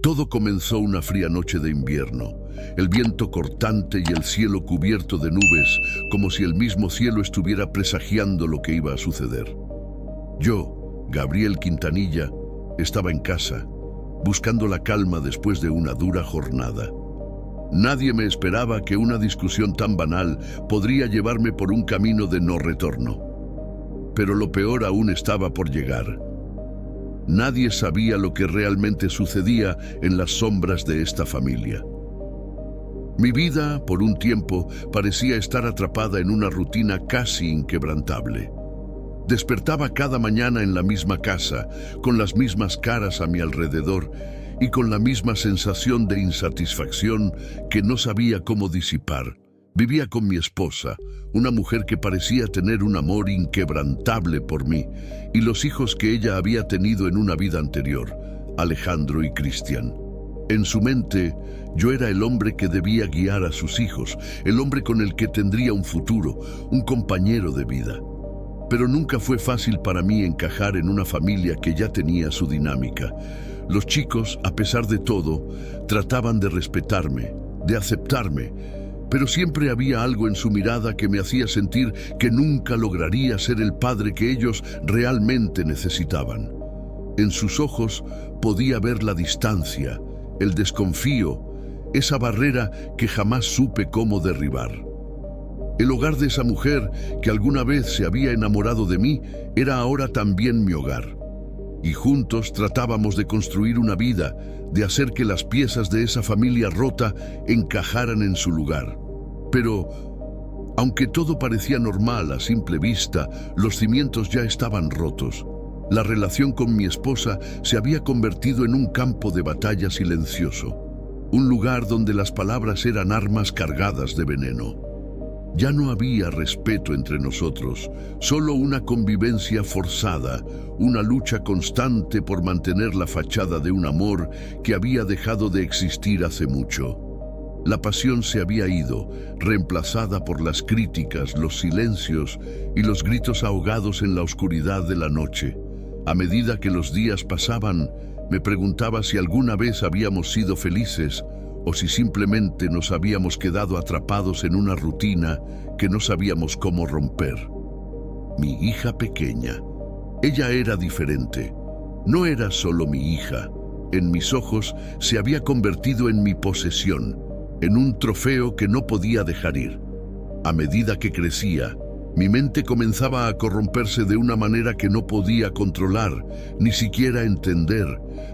Todo comenzó una fría noche de invierno, el viento cortante y el cielo cubierto de nubes, como si el mismo cielo estuviera presagiando lo que iba a suceder. Yo, Gabriel Quintanilla, estaba en casa, buscando la calma después de una dura jornada. Nadie me esperaba que una discusión tan banal podría llevarme por un camino de no retorno. Pero lo peor aún estaba por llegar. Nadie sabía lo que realmente sucedía en las sombras de esta familia. Mi vida, por un tiempo, parecía estar atrapada en una rutina casi inquebrantable. Despertaba cada mañana en la misma casa, con las mismas caras a mi alrededor y con la misma sensación de insatisfacción que no sabía cómo disipar. Vivía con mi esposa, una mujer que parecía tener un amor inquebrantable por mí, y los hijos que ella había tenido en una vida anterior, Alejandro y Cristian. En su mente, yo era el hombre que debía guiar a sus hijos, el hombre con el que tendría un futuro, un compañero de vida. Pero nunca fue fácil para mí encajar en una familia que ya tenía su dinámica. Los chicos, a pesar de todo, trataban de respetarme, de aceptarme, pero siempre había algo en su mirada que me hacía sentir que nunca lograría ser el padre que ellos realmente necesitaban. En sus ojos podía ver la distancia, el desconfío, esa barrera que jamás supe cómo derribar. El hogar de esa mujer que alguna vez se había enamorado de mí era ahora también mi hogar. Y juntos tratábamos de construir una vida, de hacer que las piezas de esa familia rota encajaran en su lugar. Pero, aunque todo parecía normal a simple vista, los cimientos ya estaban rotos. La relación con mi esposa se había convertido en un campo de batalla silencioso, un lugar donde las palabras eran armas cargadas de veneno. Ya no había respeto entre nosotros, solo una convivencia forzada, una lucha constante por mantener la fachada de un amor que había dejado de existir hace mucho. La pasión se había ido, reemplazada por las críticas, los silencios y los gritos ahogados en la oscuridad de la noche. A medida que los días pasaban, me preguntaba si alguna vez habíamos sido felices o si simplemente nos habíamos quedado atrapados en una rutina que no sabíamos cómo romper. Mi hija pequeña. Ella era diferente. No era solo mi hija. En mis ojos se había convertido en mi posesión, en un trofeo que no podía dejar ir. A medida que crecía, mi mente comenzaba a corromperse de una manera que no podía controlar, ni siquiera entender.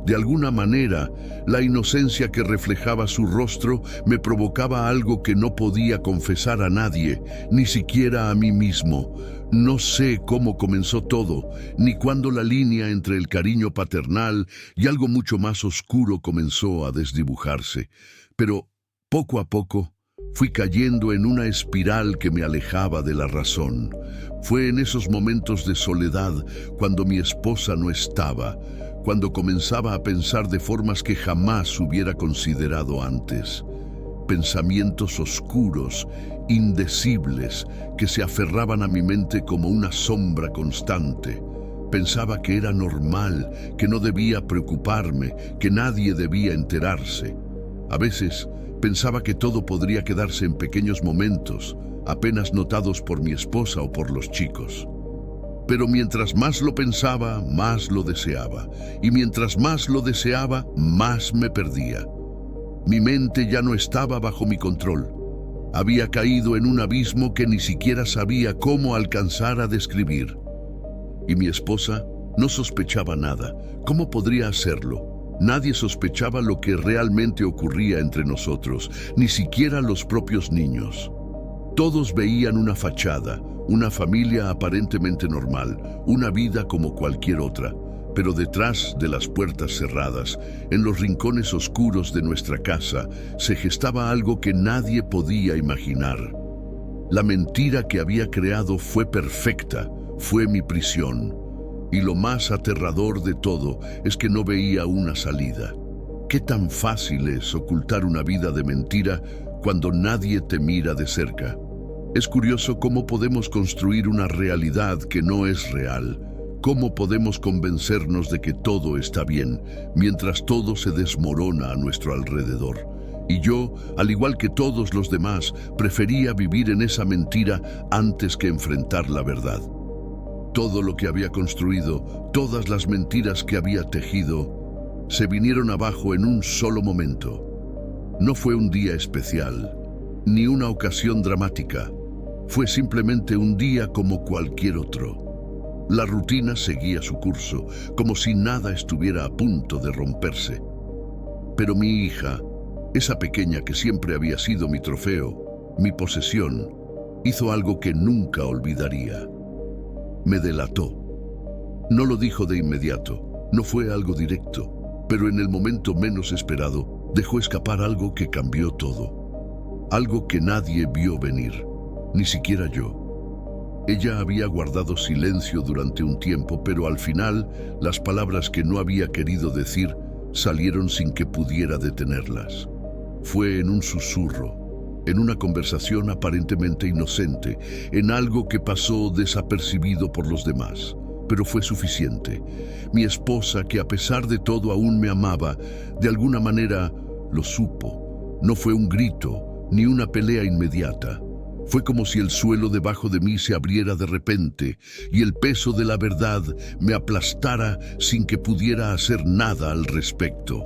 De alguna manera, la inocencia que reflejaba su rostro me provocaba algo que no podía confesar a nadie, ni siquiera a mí mismo. No sé cómo comenzó todo, ni cuándo la línea entre el cariño paternal y algo mucho más oscuro comenzó a desdibujarse. Pero, poco a poco, fui cayendo en una espiral que me alejaba de la razón. Fue en esos momentos de soledad, cuando mi esposa no estaba, cuando comenzaba a pensar de formas que jamás hubiera considerado antes. Pensamientos oscuros, indecibles, que se aferraban a mi mente como una sombra constante. Pensaba que era normal, que no debía preocuparme, que nadie debía enterarse. A veces, pensaba que todo podría quedarse en pequeños momentos, apenas notados por mi esposa o por los chicos. Pero mientras más lo pensaba, más lo deseaba. Y mientras más lo deseaba, más me perdía. Mi mente ya no estaba bajo mi control. Había caído en un abismo que ni siquiera sabía cómo alcanzar a describir. Y mi esposa no sospechaba nada. ¿Cómo podría hacerlo? Nadie sospechaba lo que realmente ocurría entre nosotros, ni siquiera los propios niños. Todos veían una fachada, una familia aparentemente normal, una vida como cualquier otra, pero detrás de las puertas cerradas, en los rincones oscuros de nuestra casa, se gestaba algo que nadie podía imaginar. La mentira que había creado fue perfecta, fue mi prisión. Y lo más aterrador de todo es que no veía una salida. ¿Qué tan fácil es ocultar una vida de mentira cuando nadie te mira de cerca? Es curioso cómo podemos construir una realidad que no es real, ¿Cómo podemos convencernos de que todo está bien mientras todo se desmorona a nuestro alrededor? Y yo, al igual que todos los demás, prefería vivir en esa mentira antes que enfrentar la verdad. Todo lo que había construido, todas las mentiras que había tejido, se vinieron abajo en un solo momento. No fue un día especial, ni una ocasión dramática. Fue simplemente un día como cualquier otro. La rutina seguía su curso, como si nada estuviera a punto de romperse. Pero mi hija, esa pequeña que siempre había sido mi trofeo, mi posesión, hizo algo que nunca olvidaría. Me delató. No lo dijo de inmediato, no fue algo directo, pero en el momento menos esperado dejó escapar algo que cambió todo. Algo que nadie vio venir, ni siquiera yo. Ella había guardado silencio durante un tiempo, pero al final las palabras que no había querido decir salieron sin que pudiera detenerlas. Fue en un susurro, en una conversación aparentemente inocente, en algo que pasó desapercibido por los demás. Pero fue suficiente. Mi esposa, que a pesar de todo aún me amaba, de alguna manera lo supo. No fue un grito, ni una pelea inmediata. Fue como si el suelo debajo de mí se abriera de repente y el peso de la verdad me aplastara sin que pudiera hacer nada al respecto.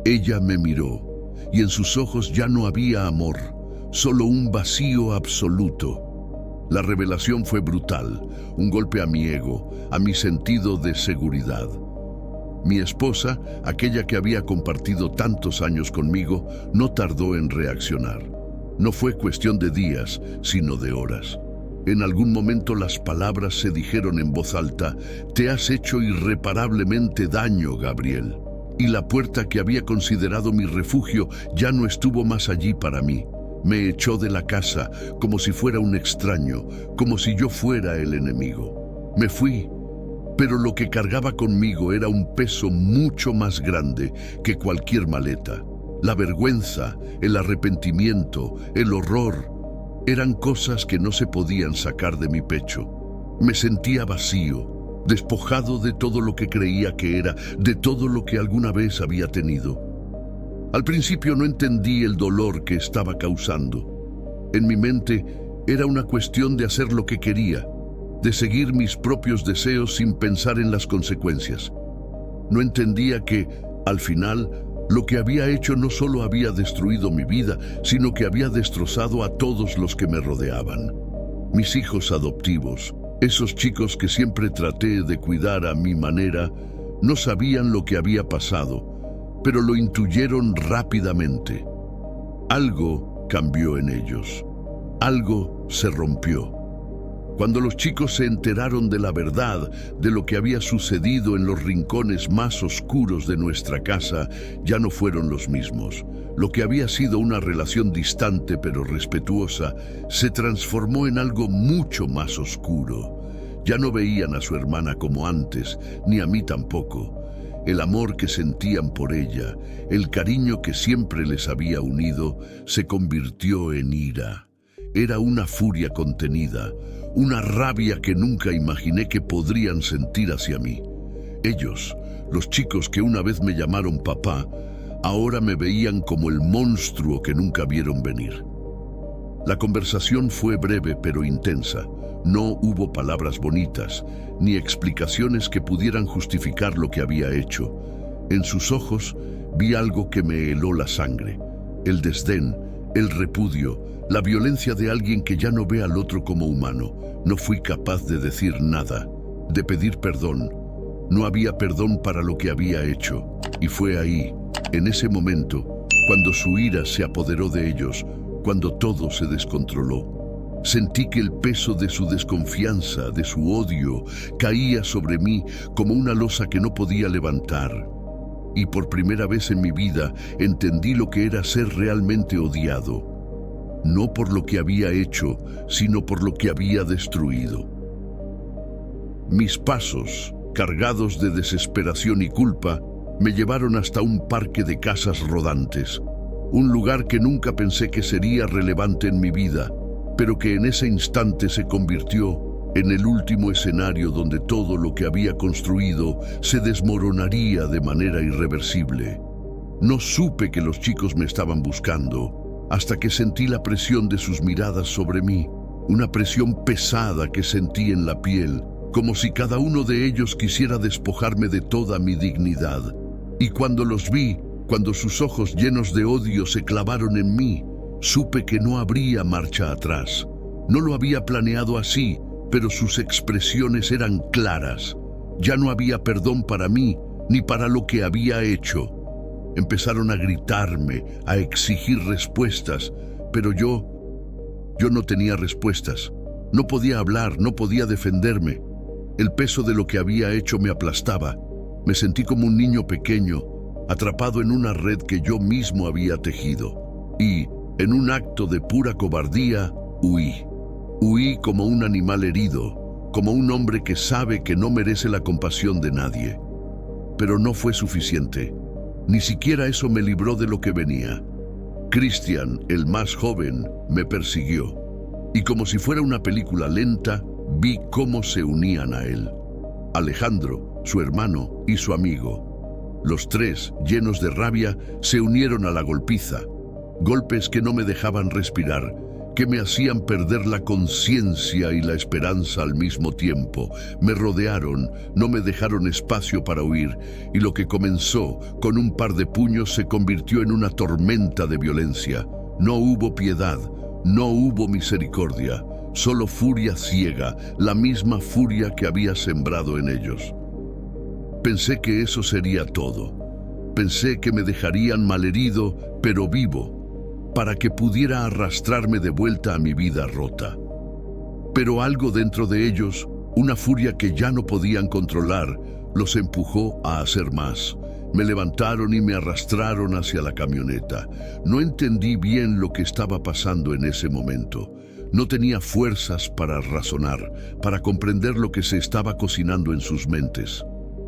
Ella me miró y en sus ojos ya no había amor, solo un vacío absoluto. La revelación fue brutal, un golpe a mi ego, a mi sentido de seguridad. Mi esposa, aquella que había compartido tantos años conmigo, no tardó en reaccionar. No fue cuestión de días, sino de horas. En algún momento las palabras se dijeron en voz alta: «Te has hecho irreparablemente daño, Gabriel». Y la puerta que había considerado mi refugio ya no estuvo más allí para mí. Me echó de la casa como si fuera un extraño, como si yo fuera el enemigo. Me fui, pero lo que cargaba conmigo era un peso mucho más grande que cualquier maleta. La vergüenza, el arrepentimiento, el horror, eran cosas que no se podían sacar de mi pecho. Me sentía vacío, despojado de todo lo que creía que era, de todo lo que alguna vez había tenido. Al principio no entendí el dolor que estaba causando. En mi mente era una cuestión de hacer lo que quería, de seguir mis propios deseos sin pensar en las consecuencias. No entendía que, al final, lo que había hecho no solo había destruido mi vida, sino que había destrozado a todos los que me rodeaban. Mis hijos adoptivos, esos chicos que siempre traté de cuidar a mi manera, no sabían lo que había pasado, pero lo intuyeron rápidamente. Algo cambió en ellos. Algo se rompió. Cuando los chicos se enteraron de la verdad, de lo que había sucedido en los rincones más oscuros de nuestra casa, ya no fueron los mismos. Lo que había sido una relación distante pero respetuosa, se transformó en algo mucho más oscuro. Ya no veían a su hermana como antes, ni a mí tampoco. El amor que sentían por ella, el cariño que siempre les había unido, se convirtió en ira. Era una furia contenida, una rabia que nunca imaginé que podrían sentir hacia mí. Ellos, los chicos que una vez me llamaron papá, ahora me veían como el monstruo que nunca vieron venir. La conversación fue breve pero intensa. No hubo palabras bonitas, ni explicaciones que pudieran justificar lo que había hecho. En sus ojos vi algo que me heló la sangre: el desdén, el repudio, la violencia de alguien que ya no ve al otro como humano. No fui capaz de decir nada, de pedir perdón. No había perdón para lo que había hecho. Y fue ahí, en ese momento, cuando su ira se apoderó de ellos, cuando todo se descontroló. Sentí que el peso de su desconfianza, de su odio, caía sobre mí como una losa que no podía levantar. Y por primera vez en mi vida entendí lo que era ser realmente odiado. No por lo que había hecho, sino por lo que había destruido. Mis pasos, cargados de desesperación y culpa, me llevaron hasta un parque de casas rodantes, un lugar que nunca pensé que sería relevante en mi vida, pero que en ese instante se convirtió en el último escenario donde todo lo que había construido se desmoronaría de manera irreversible. No supe que los chicos me estaban buscando hasta que sentí la presión de sus miradas sobre mí, una presión pesada que sentí en la piel, como si cada uno de ellos quisiera despojarme de toda mi dignidad. Y cuando los vi, cuando sus ojos llenos de odio se clavaron en mí, supe que no habría marcha atrás. No lo había planeado así, pero sus expresiones eran claras. Ya no había perdón para mí, ni para lo que había hecho. Empezaron a gritarme, a exigir respuestas, pero yo no tenía respuestas. No podía hablar, no podía defenderme. El peso de lo que había hecho me aplastaba. Me sentí como un niño pequeño, atrapado en una red que yo mismo había tejido. Y, en un acto de pura cobardía, huí. Huí como un animal herido, como un hombre que sabe que no merece la compasión de nadie. Pero no fue suficiente. Ni siquiera eso me libró de lo que venía. Christian, el más joven, me persiguió. Y como si fuera una película lenta, vi cómo se unían a él. Alejandro, su hermano y su amigo. Los tres, llenos de rabia, se unieron a la golpiza. Golpes que no me dejaban respirar, que me hacían perder la conciencia y la esperanza al mismo tiempo. Me rodearon, no me dejaron espacio para huir, y lo que comenzó con un par de puños se convirtió en una tormenta de violencia. No hubo piedad, no hubo misericordia, solo furia ciega, la misma furia que había sembrado en ellos. Pensé que eso sería todo. Pensé que me dejarían malherido, pero vivo, para que pudiera arrastrarme de vuelta a mi vida rota. Pero algo dentro de ellos, una furia que ya no podían controlar, los empujó a hacer más. Me levantaron y me arrastraron hacia la camioneta. No entendí bien lo que estaba pasando en ese momento. No tenía fuerzas para razonar, para comprender lo que se estaba cocinando en sus mentes.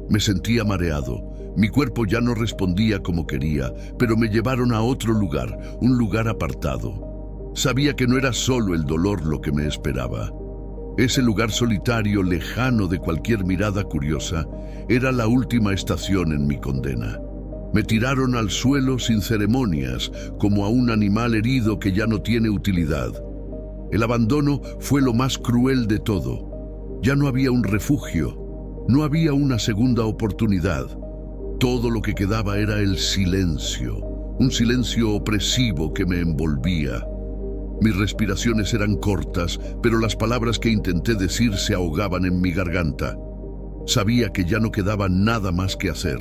Me sentía mareado. Mi cuerpo ya no respondía como quería, pero me llevaron a otro lugar, un lugar apartado. Sabía que no era solo el dolor lo que me esperaba. Ese lugar solitario, lejano de cualquier mirada curiosa, era la última estación en mi condena. Me tiraron al suelo sin ceremonias, como a un animal herido que ya no tiene utilidad. El abandono fue lo más cruel de todo. Ya no había un refugio, no había una segunda oportunidad. Todo lo que quedaba era el silencio, un silencio opresivo que me envolvía. Mis respiraciones eran cortas, pero las palabras que intenté decir se ahogaban en mi garganta. Sabía que ya no quedaba nada más que hacer.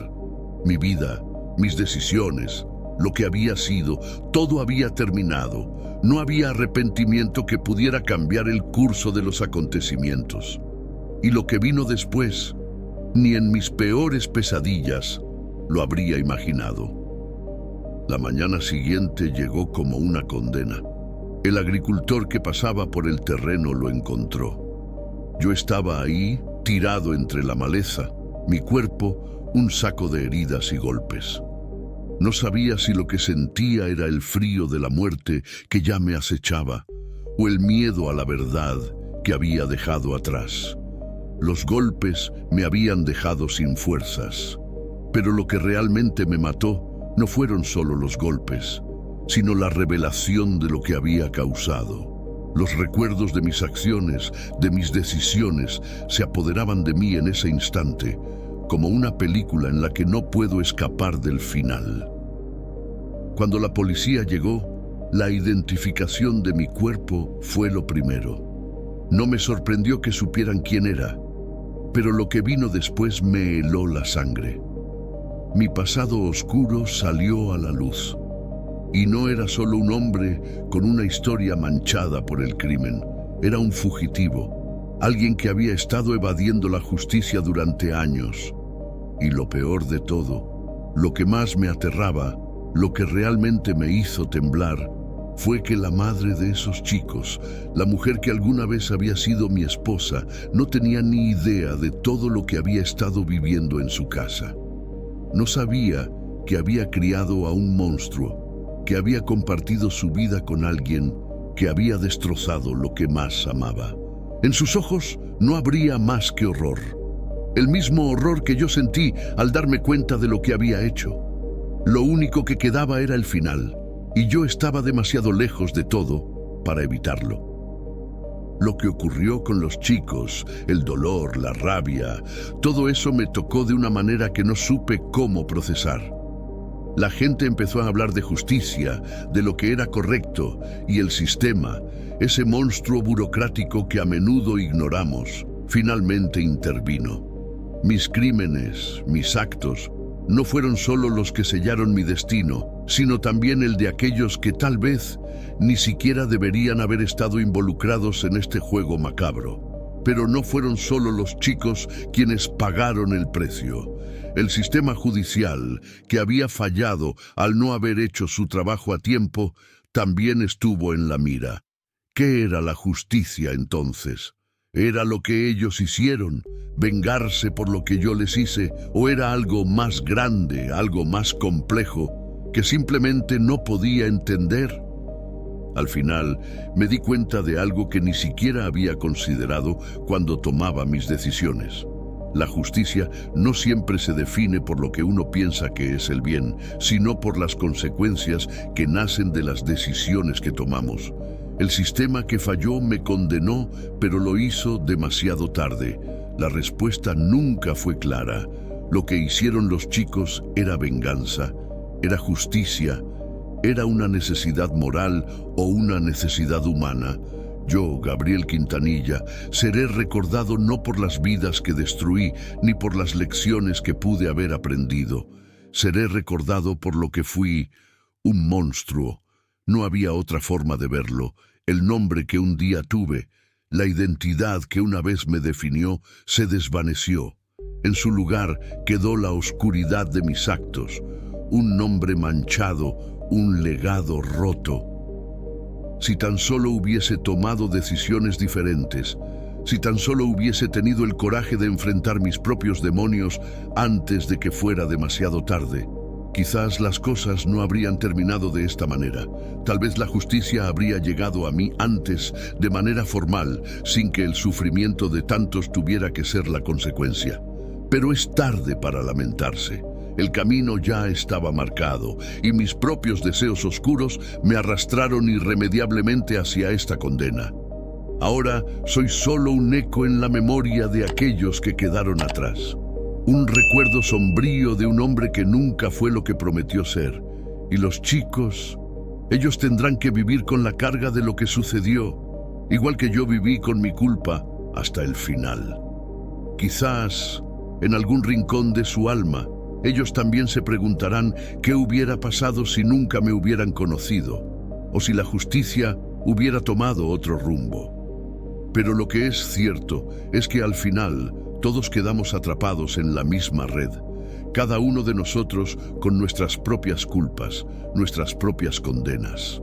Mi vida, mis decisiones, lo que había sido, todo había terminado. No había arrepentimiento que pudiera cambiar el curso de los acontecimientos. Y lo que vino después, ni en mis peores pesadillas lo habría imaginado. La mañana siguiente llegó como una condena. El agricultor que pasaba por el terreno lo encontró. Yo estaba ahí, tirado entre la maleza, mi cuerpo un saco de heridas y golpes. No sabía si lo que sentía era el frío de la muerte que ya me acechaba, o el miedo a la verdad que había dejado atrás. Los golpes me habían dejado sin fuerzas. Pero lo que realmente me mató no fueron solo los golpes, sino la revelación de lo que había causado. Los recuerdos de mis acciones, de mis decisiones, se apoderaban de mí en ese instante, como una película en la que no puedo escapar del final. Cuando la policía llegó, la identificación de mi cuerpo fue lo primero. No me sorprendió que supieran quién era, pero lo que vino después me heló la sangre. Mi pasado oscuro salió a la luz. Y no era solo un hombre con una historia manchada por el crimen. Era un fugitivo, alguien que había estado evadiendo la justicia durante años. Y lo peor de todo, lo que más me aterraba, lo que realmente me hizo temblar, fue que la madre de esos chicos, la mujer que alguna vez había sido mi esposa, no tenía ni idea de todo lo que había estado viviendo en su casa. No sabía que había criado a un monstruo, que había compartido su vida con alguien que había destrozado lo que más amaba. En sus ojos no habría más que horror. El mismo horror que yo sentí al darme cuenta de lo que había hecho. Lo único que quedaba era el final, y yo estaba demasiado lejos de todo para evitarlo. Lo que ocurrió con los chicos, el dolor, la rabia, todo eso me tocó de una manera que no supe cómo procesar. La gente empezó a hablar de justicia, de lo que era correcto, y el sistema, ese monstruo burocrático que a menudo ignoramos, finalmente intervino. Mis crímenes, mis actos, no fueron solo los que sellaron mi destino, sino también el de aquellos que tal vez ni siquiera deberían haber estado involucrados en este juego macabro. Pero no fueron solo los chicos quienes pagaron el precio. El sistema judicial, que había fallado al no haber hecho su trabajo a tiempo, también estuvo en la mira. ¿Qué era la justicia entonces? ¿Era lo que ellos hicieron? ¿Vengarse por lo que yo les hice? ¿O era algo más grande, algo más complejo, que simplemente no podía entender? Al final, me di cuenta de algo que ni siquiera había considerado cuando tomaba mis decisiones. La justicia no siempre se define por lo que uno piensa que es el bien, sino por las consecuencias que nacen de las decisiones que tomamos. El sistema que falló me condenó, pero lo hizo demasiado tarde. La respuesta nunca fue clara. Lo que hicieron los chicos era venganza, era justicia, era una necesidad moral o una necesidad humana. Yo, Gabriel Quintanilla, seré recordado no por las vidas que destruí, ni por las lecciones que pude haber aprendido. Seré recordado por lo que fui, un monstruo. No había otra forma de verlo. El nombre que un día tuve, la identidad que una vez me definió, se desvaneció. En su lugar quedó la oscuridad de mis actos, un nombre manchado, un legado roto. Si tan solo hubiese tomado decisiones diferentes, si tan solo hubiese tenido el coraje de enfrentar mis propios demonios antes de que fuera demasiado tarde, quizás las cosas no habrían terminado de esta manera. Tal vez la justicia habría llegado a mí antes, de manera formal, sin que el sufrimiento de tantos tuviera que ser la consecuencia. Pero es tarde para lamentarse. El camino ya estaba marcado, y mis propios deseos oscuros me arrastraron irremediablemente hacia esta condena. Ahora soy solo un eco en la memoria de aquellos que quedaron atrás. Un recuerdo sombrío de un hombre que nunca fue lo que prometió ser. Y los chicos, ellos tendrán que vivir con la carga de lo que sucedió, igual que yo viví con mi culpa hasta el final. Quizás, en algún rincón de su alma, ellos también se preguntarán qué hubiera pasado si nunca me hubieran conocido, o si la justicia hubiera tomado otro rumbo. Pero lo que es cierto es que al final todos quedamos atrapados en la misma red, cada uno de nosotros con nuestras propias culpas, nuestras propias condenas.